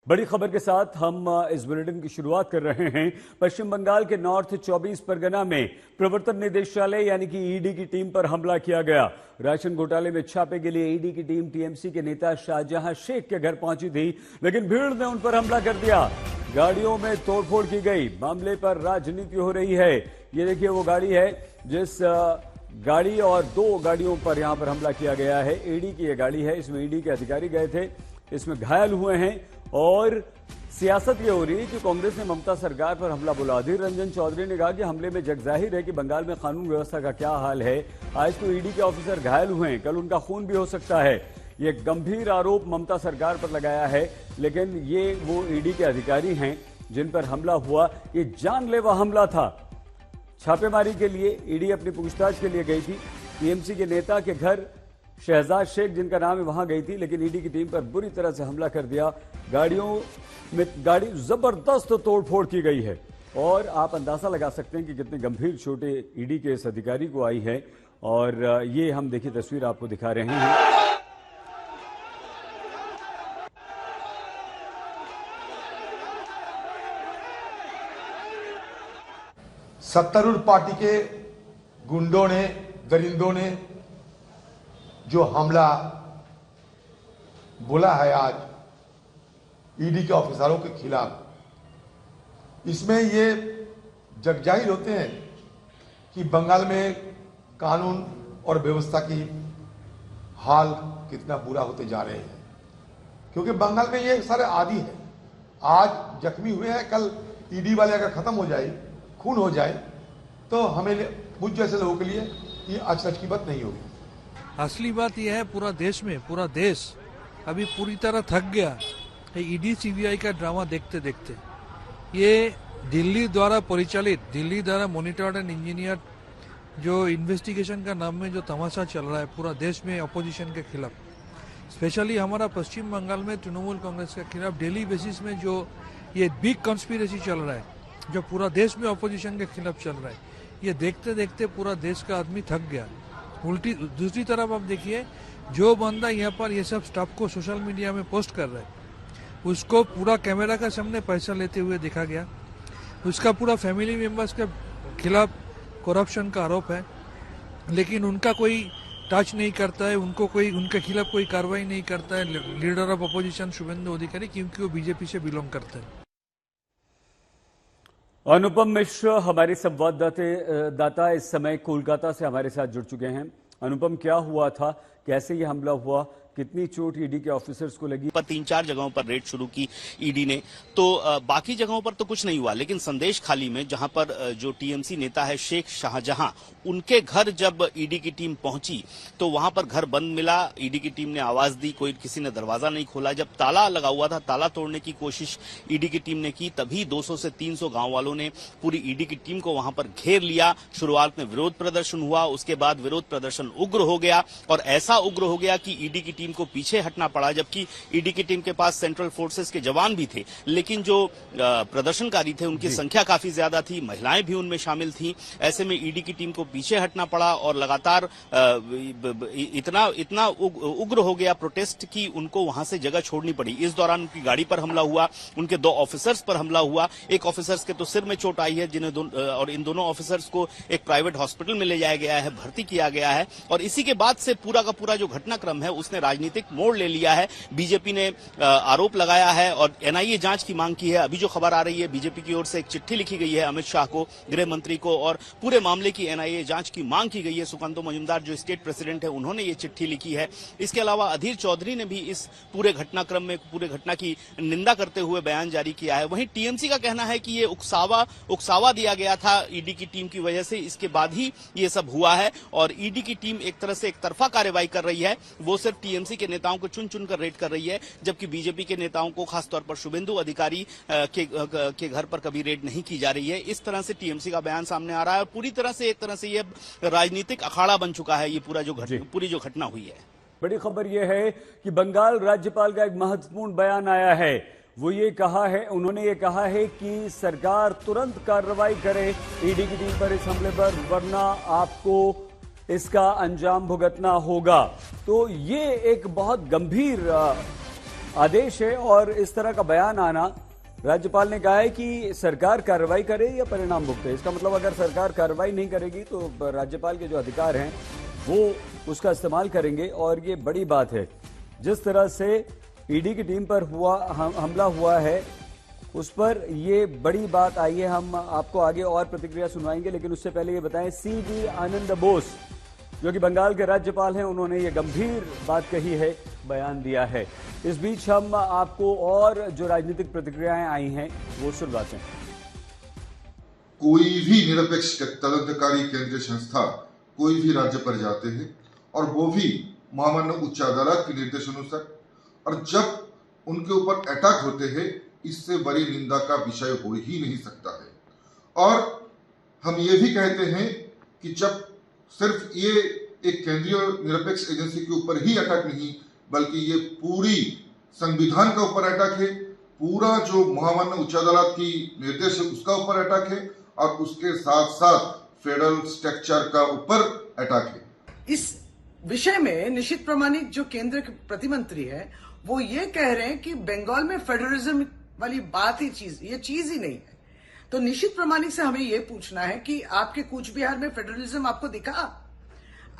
बड़ी खबर के साथ हम इस बुलेटिन की शुरुआत कर रहे हैं। पश्चिम बंगाल के नॉर्थ 24 परगना में प्रवर्तन निदेशालय यानी कि ईडी की टीम पर हमला किया गया। राशन घोटाले में छापे के लिए ईडी की टीम टीएमसी के नेता शाहजहां शेख के घर पहुंची थी, लेकिन भीड़ ने उन पर हमला कर दिया। गाड़ियों में तोड़फोड़ की गई। मामले पर राजनीति हो रही है। ये देखिए वो गाड़ी है जिस गाड़ी और दो गाड़ियों पर यहां पर हमला किया गया है। ईडी की यह गाड़ी है, इसमें ईडी के अधिकारी गए थे, इसमें घायल हुए हैं। और सियासत ये हो रही है कि कांग्रेस ने ममता सरकार पर हमला बोला। अधीर रंजन चौधरी ने कहा कि हमले में जगजाहिर है कि बंगाल में कानून व्यवस्था का क्या हाल है। आज तो ईडी के ऑफिसर घायल हुए हैं, कल उनका खून भी हो सकता है। ये गंभीर आरोप ममता सरकार पर लगाया है, लेकिन ये वो ईडी के अधिकारी हैं जिन पर हमला हुआ। ये जानलेवा हमला था। छापेमारी के लिए ईडी अपनी पूछताछ के लिए गई थी। टीएमसी के नेता के घर शहजाद शेख जिनका नाम है वहां गई थी, लेकिन ईडी की टीम पर बुरी तरह से हमला कर दिया। गाड़ी जबरदस्त तोड़फोड़ की गई है और आप अंदाजा लगा सकते हैं कि कितने गंभीर चोटें ईडी के इस अधिकारी को आई है। और ये हम देखिए तस्वीर आपको दिखा रहे हैं। सत्तारूढ़ पार्टी के गुंडों ने, दरिंदों ने जो हमला बोला है आज ईडी के ऑफिसरों के खिलाफ, इसमें ये जगजाहिर होते हैं कि बंगाल में कानून और व्यवस्था की हाल कितना बुरा होते जा रहे हैं। क्योंकि बंगाल में ये सारे आदी है। आज जख्मी हुए हैं, कल ईडी वाले अगर खत्म हो जाए, खून हो जाए, तो हमें मुझ जैसे लोगों के लिए ये अचरज की बात नहीं होगी। असली बात यह है पूरा देश अभी पूरी तरह थक गया है ईडी सीबीआई का ड्रामा देखते देखते। ये दिल्ली द्वारा परिचालित, दिल्ली द्वारा मॉनिटर्ड एंड इंजीनियर जो इन्वेस्टिगेशन का नाम में जो तमाशा चल रहा है पूरा देश में अपोजिशन के खिलाफ, स्पेशली हमारा पश्चिम बंगाल में तृणमूल कांग्रेस के खिलाफ डेली बेसिस में जो ये बिग कॉन्स्पिरेसी चल रहा है, जो पूरा देश में अपोजिशन के खिलाफ चल रहा है, ये देखते देखते पूरा देश का आदमी थक गया। उल्टी दूसरी तरफ आप देखिए, जो बंदा यहाँ पर ये सब स्टफ को सोशल मीडिया में पोस्ट कर रहा है, उसको पूरा कैमरा का सामने पैसा लेते हुए देखा गया। उसका पूरा फैमिली मेंबर्स के खिलाफ करप्शन का आरोप है, लेकिन उनका कोई टच नहीं करता है, उनके खिलाफ कोई कार्रवाई नहीं करता है लीडर ऑफ अपोजिशन शुभेंदु अधिकारी, क्योंकि वो बीजेपी से बिलोंग करते हैं। अनुपम मिश्र हमारे संवाददाता इस समय कोलकाता से हमारे साथ जुड़ चुके हैं। अनुपम, क्या हुआ था, कैसे ये हमला हुआ, कितनी चोट ईडी के ऑफिसर्स को लगी? पर 3-4 जगहों पर रेड शुरू की ईडी ने, तो बाकी जगहों पर तो कुछ नहीं हुआ, लेकिन संदेश खाली में जहां पर जो टीएमसी नेता है शेख शाहजहां, उनके घर जब ईडी की टीम पहुंची तो वहां पर घर बंद मिला। ईडी की टीम ने आवाज दी, किसी ने दरवाजा नहीं खोला। जब ताला लगा हुआ था, ताला तोड़ने की कोशिश ईडी की टीम ने की, तभी 200 से 300 गांव वालों ने पूरी ईडी की टीम को वहां पर घेर लिया। शुरुआत में विरोध प्रदर्शन हुआ, उसके बाद विरोध प्रदर्शन उग्र हो गया और ऐसा उग्र हो गया कि ईडी की टीम को पीछे हटना पड़ा, जबकि ईडी की टीम के पास सेंट्रल फोर्सेस के जवान भी थे, लेकिन जो प्रदर्शनकारी थे उनकी संख्या काफी ज्यादा थी, महिलाएं भी उनमें शामिल थीं। ऐसे में ईडी की टीम को पीछे हटना पड़ा और लगातार इतना उग्र हो गया प्रोटेस्ट कि उनको वहां से जगह छोड़नी पड़ी। इस दौरान उनकी गाड़ी पर हमला हुआ, उनके 2 ऑफिसर्स पर हमला हुआ। एक ऑफिसर्स के तो सिर में चोट आई है, और इन दोनों ऑफिसर्स को एक प्राइवेट हॉस्पिटल में ले जाया गया है, भर्ती किया गया है। और इसी के बाद से पूरा का पूरा जो घटनाक्रम है उसने राजनीतिक मोड़ ले लिया है। बीजेपी ने आरोप लगाया है और एनआईए जांच की मांग की है। अभी जो खबर आ रही है, बीजेपी की ओर से एक चिट्ठी लिखी गई है अमित शाह को, गृह मंत्री को, और पूरे मामले की एनआईए जांच की मांग की गई है। सुकांतो मजूमदार जो स्टेट प्रेसिडेंट है, उन्होंने ये चिट्ठी लिखी है। इसके अलावा अधीर चौधरी ने भी इस पूरे घटनाक्रम में, पूरे घटना की निंदा करते हुए बयान जारी किया है। वहीं टीएमसी का कहना है कि ये उकसावा दिया गया था ईडी की टीम की वजह से, इसके बाद ही ये सब हुआ है और ईडी की टीम एक तरह से एक तरफा कार्रवाई कर रही है। वो सिर्फ टीएमसी के नेताओं को चुन कर रेड कर रही है, जबकि बीजेपी के नेताओं को, खासतौर पर शुभेंदु अधिकारी के घर पर कभी रेड नहीं की जा रही है। इस तरह से टीएमसी का बयान सामने आ रहा है और पूरी तरह से एक तरह से ये राजनीतिक अखाड़ा बन चुका है ये पूरी जो घटना हुई है। बड़ी खबर यह है कि बंगाल राज्यपाल का एक महत्वपूर्ण बयान आया है। वो ये कहा है, उन्होंने ये कहा है कि सरकार तुरंत कार्रवाई करे ईडी की टीम पर इस हमले पर, वरना आपको इसका अंजाम भुगतना होगा। तो ये एक बहुत गंभीर आदेश है और इस तरह का बयान आना, राज्यपाल ने कहा है कि सरकार कार्रवाई करे या परिणाम भुगते। इसका मतलब अगर सरकार कार्रवाई नहीं करेगी तो राज्यपाल के जो अधिकार हैं वो उसका इस्तेमाल करेंगे। और ये बड़ी बात है, जिस तरह से ईडी की टीम पर हमला हुआ है उस पर ये बड़ी बात आई है। हम आपको आगे और प्रतिक्रिया सुनवाएंगे, लेकिन उससे पहले ये बताएं, सीवी आनंद बोस जो कि बंगाल के राज्यपाल हैं, उन्होंने ये गंभीर बात कही है, बयान दिया है। इस बीच हम आपको और जो राजनीतिक प्रतिक्रियाएं आई हैं वो सुनवाते हैं। कोई भी निरपेक्ष तदंतकारी केंद्रीय संस्था कोई भी राज्य पर जाते हैं और वो भी महामान्य उच्च अदालत के निर्देशानुसार, और जब उनके ऊपर अटैक होते हैं, इससे बड़ी निंदा का विषय हो ही नहीं सकता है। और हम ये भी कहते हैं कि जब सिर्फ ये एक केंद्रीय निरपेक्ष एजेंसी के ऊपर ही अटैक नहीं, बल्कि ये पूरी संविधान का ऊपर अटैक है, पूरा जो महामान्य उच्च अदालत की निर्देश है उसका ऊपर अटैक है, और उसके साथ साथ फेडरल स्ट्रक्चर का ऊपर अटैक है। इस विषय में निशित प्रामाणिक जो केंद्र के प्रतिमंत्री है वो ये कह रहे हैं कि बंगाल में फेडरलिज्म वाली बात ही ये चीज ही नहीं है। तो निशित प्रामाणिक से हमें ये पूछना है कि आपके कूच बिहार में फेडरलिज्म आपको दिखा?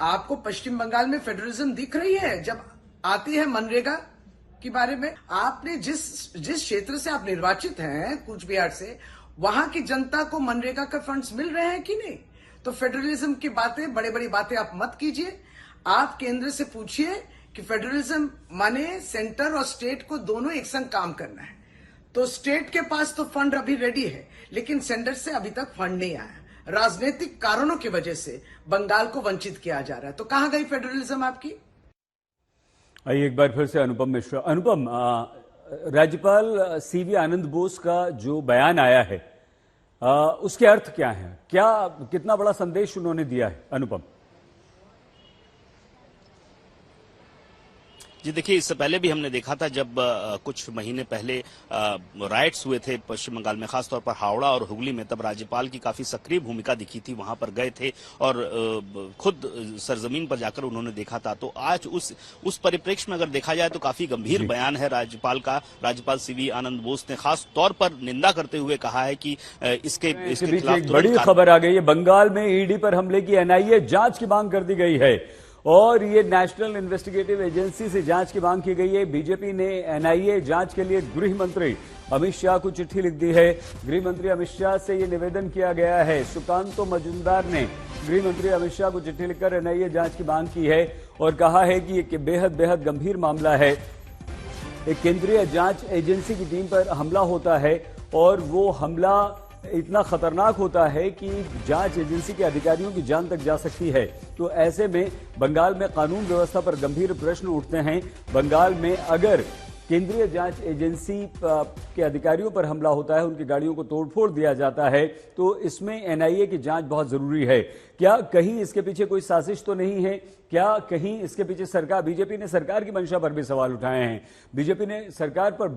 आपको पश्चिम बंगाल में फेडरलिज्म दिख रही है? जब आती है मनरेगा के बारे में, आपने जिस क्षेत्र से आप निर्वाचित हैं कूच बिहार से, वहां की जनता को मनरेगा का फंड्स मिल रहे हैं कि नहीं? तो फेडरलिज्म की बातें, बड़ी बड़ी बातें आप मत कीजिए। आप केंद्र से पूछिए कि फेडरलिज्म माने सेंटर और स्टेट को दोनों एक संग काम करना है। तो स्टेट के पास तो फंड अभी रेडी है, लेकिन सेंटर से अभी तक फंड नहीं आया। राजनीतिक कारणों की वजह से बंगाल को वंचित किया जा रहा है। तो कहां गई फेडरलिज्म आपकी? आइए एक बार फिर से अनुपम मिश्रा। अनुपम, राज्यपाल सीवी आनंद बोस का जो बयान आया है उसके अर्थ क्या है? कितना बड़ा संदेश उन्होंने दिया है? अनुपम जी देखिए, इससे पहले भी हमने देखा था जब कुछ महीने पहले राइट्स हुए थे पश्चिम बंगाल में, खासतौर पर हावड़ा और हुगली में, तब राज्यपाल की काफी सक्रिय भूमिका दिखी थी, वहां पर गए थे और खुद सरजमीन पर जाकर उन्होंने देखा था। तो आज उस परिप्रेक्ष्य में अगर देखा जाए तो काफी गंभीर बयान है राज्यपाल का। राज्यपाल सीवी आनंद बोस ने खास तौर पर निंदा करते हुए कहा है कि इसके खिलाफ बड़ी खबर आ गई है। बंगाल में ईडी पर हमले की एनआईए जांच की मांग कर दी गई है और ये नेशनल इन्वेस्टिगेटिव एजेंसी से जांच की मांग की गई है। बीजेपी ने एनआईए जांच के लिए गृह मंत्री अमित शाह को चिट्ठी लिख दी है। गृह मंत्री अमित शाह से ये निवेदन किया गया है। सुकांतो मजूमदार ने गृह मंत्री अमित शाह को चिट्ठी लिखकर एनआईए जांच की मांग की है और कहा है कि ये बेहद गंभीर मामला है। एक केंद्रीय जांच एजेंसी की टीम पर हमला होता है और वो हमला इतना खतरनाक होता है कि जांच एजेंसी के अधिकारियों की जान तक जा सकती है। तो ऐसे में बंगाल में कानून व्यवस्था पर गंभीर प्रश्न उठते हैं। बंगाल में अगर केंद्रीय जांच एजेंसी के अधिकारियों पर हमला होता है, उनकी गाड़ियों को तोड़फोड़ दिया जाता है, तो इसमें एनआईए की जांच बहुत जरूरी है। क्या कहीं इसके पीछे कोई साजिश तो नहीं है? क्या कहीं इसके पीछे सरकार, बीजेपी ने सरकार की मंशा पर भी सवाल उठाए हैं। बीजेपी ने सरकार पर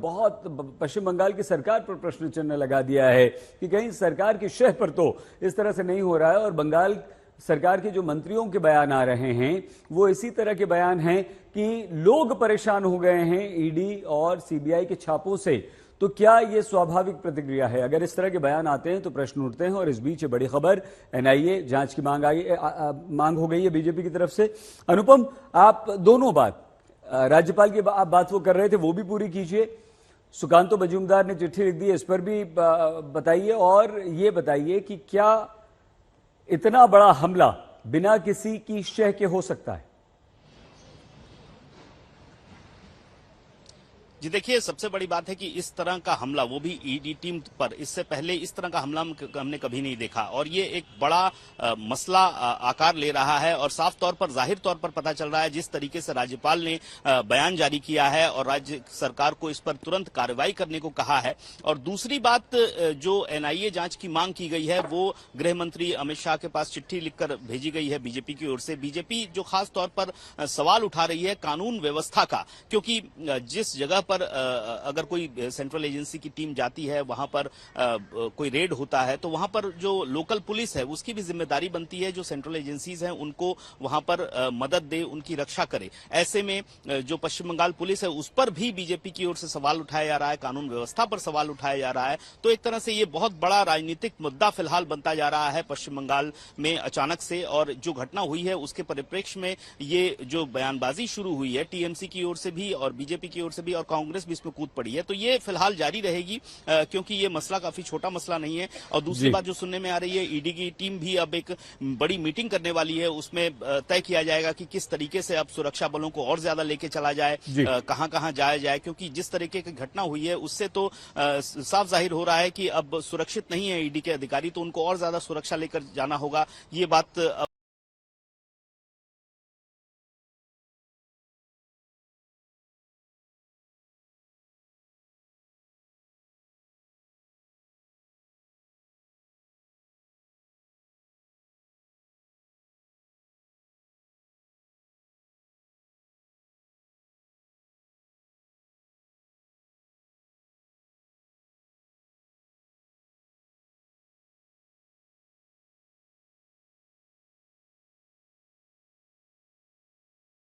पश्चिम बंगाल की सरकार पर प्रश्न चिन्ह लगा दिया है कि कहीं सरकार की शह पर तो इस तरह से नहीं हो रहा है। और बंगाल सरकार के जो मंत्रियों के बयान आ रहे हैं वो इसी तरह के बयान हैं कि लोग परेशान हो गए हैं ईडी और सीबीआई के छापों से। तो क्या ये स्वाभाविक प्रतिक्रिया है? अगर इस तरह के बयान आते हैं तो प्रश्न उठते हैं। और इस बीच बड़ी खबर, एनआईए जांच की मांग हो गई है बीजेपी की तरफ से। अनुपम, आप दोनों राज्यपाल की आप बात वो कर रहे थे वो भी पूरी कीजिए। सुकांतो मजूमदार ने चिट्ठी लिख दी है, इस पर भी बताइए। और ये बताइए कि क्या इतना बड़ा हमला बिना किसी की शह के हो सकता है? जी देखिए, सबसे बड़ी बात है कि इस तरह का हमला, वो भी ईडी टीम पर, इससे पहले इस तरह का हमला हमने कभी नहीं देखा और ये एक बड़ा मसला आकार ले रहा है। और साफ तौर पर, जाहिर तौर पर पता चल रहा है जिस तरीके से राज्यपाल ने बयान जारी किया है और राज्य सरकार को इस पर तुरंत कार्रवाई करने को कहा है। और दूसरी बात, जो एनआईए जांच की मांग की गई है वो गृह मंत्री अमित शाह के पास चिट्ठी लिखकर भेजी गई है बीजेपी की ओर से। बीजेपी जो खास तौर पर सवाल उठा रही है कानून व्यवस्था का, क्योंकि जिस जगह पर अगर कोई सेंट्रल एजेंसी की टीम जाती है, वहां पर कोई रेड होता है, तो वहां पर जो लोकल पुलिस है उसकी भी जिम्मेदारी बनती है जो सेंट्रल एजेंसीज हैं उनको वहां पर मदद दे, उनकी रक्षा करे। ऐसे में जो पश्चिम बंगाल पुलिस है उस पर भी बीजेपी की ओर से सवाल उठाया जा रहा है, कानून व्यवस्था पर सवाल उठाया जा रहा है। तो एक तरह से ये बहुत बड़ा राजनीतिक मुद्दा फिलहाल बनता जा रहा है पश्चिम बंगाल में अचानक से, और जो घटना हुई है उसके परिप्रेक्ष्य में ये जो बयानबाजी शुरू हुई है टीएमसी की ओर से भी और बीजेपी की ओर से भी, और कांग्रेस भी इसमें कूद पड़ी है, तो ये फिलहाल जारी रहेगी क्योंकि ये मसला काफी छोटा मसला नहीं है। और दूसरी बात जो सुनने में आ रही है, ईडी की टीम भी अब एक बड़ी मीटिंग करने वाली है, उसमें तय किया जाएगा कि किस तरीके से अब सुरक्षा बलों को और ज्यादा लेके चला जाए, कहां कहां जाया जाए, क्योंकि जिस तरीके की घटना हुई है उससे तो साफ जाहिर हो रहा है कि अब सुरक्षित नहीं है ईडी के अधिकारी, तो उनको और ज्यादा सुरक्षा लेकर जाना होगा। ये बात